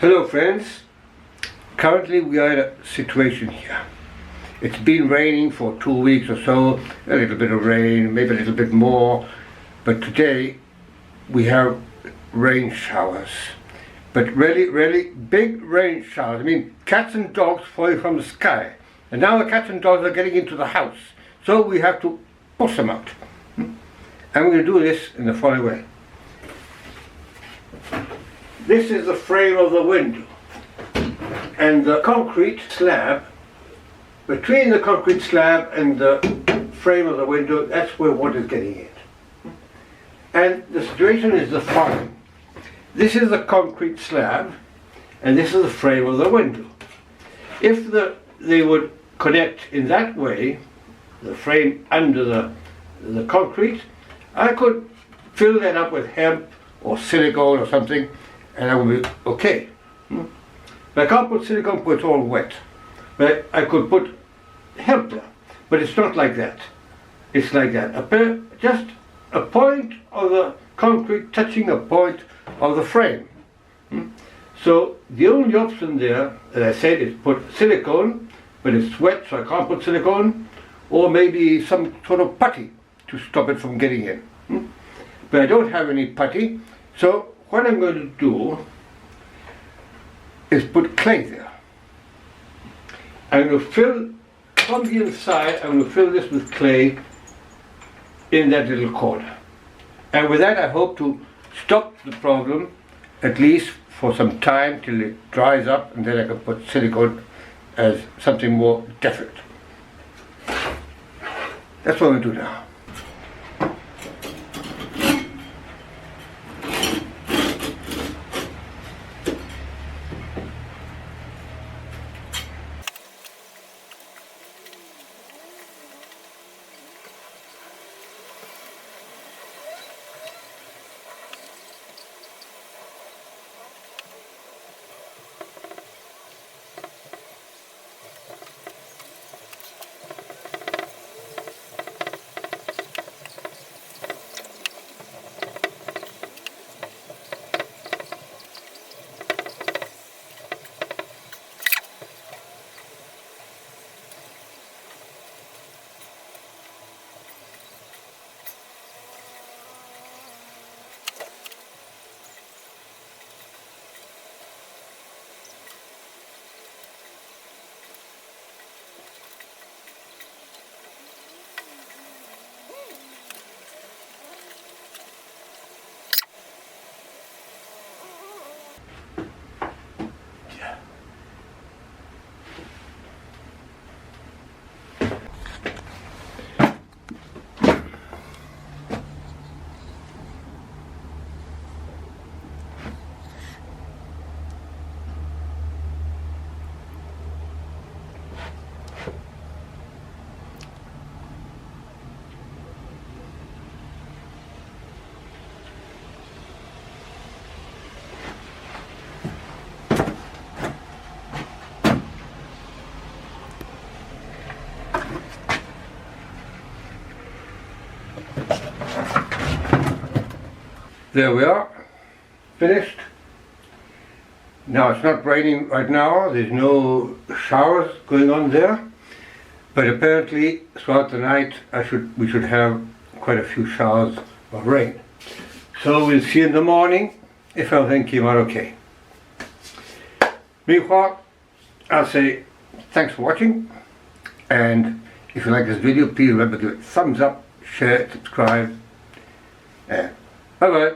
Hello friends, currently we are in a situation here. It's been raining for 2 weeks or so, a little bit of rain, maybe a little bit more, but today we have rain showers. But really big rain showers. I mean, cats and dogs falling from the sky. And now the cats and dogs are getting into the house. So we have to push them out. And we're going to do this in the following way. This is the frame of the window. And the concrete slab, between the concrete slab and the frame of the window, that's where water is getting in. And the situation is the following. This is the concrete slab, and this is the frame of the window. If they would connect in that way, the frame under the concrete, I could fill that up with hemp or silicone or something, and that would be okay. But I can't put silicone because it's all wet. But I could put hemp there, but it's not like that. It's like that. Just a point of the concrete touching a point of the frame. So the only option there, as I said, is put silicone, but it's wet, so I can't put silicone, or maybe some sort of putty to stop it from getting in. But I don't have any putty, so what I'm going to do is put clay there. I'm going to fill, from the inside, I'm going to fill this with clay in that little corner. And with that I hope to stop the problem, at least for some time, till it dries up, and then I can put silicone as something more definite. That's what I'm going to do now. There we are, finished. Now it's not raining right now, there's no showers going on there, but apparently throughout the night we should have quite a few showers of rain. So we'll see in the morning if everything came out okay. Meanwhile, I'll say thanks for watching, and if you like this video, please remember to give it a thumbs up, share, subscribe, and bye bye.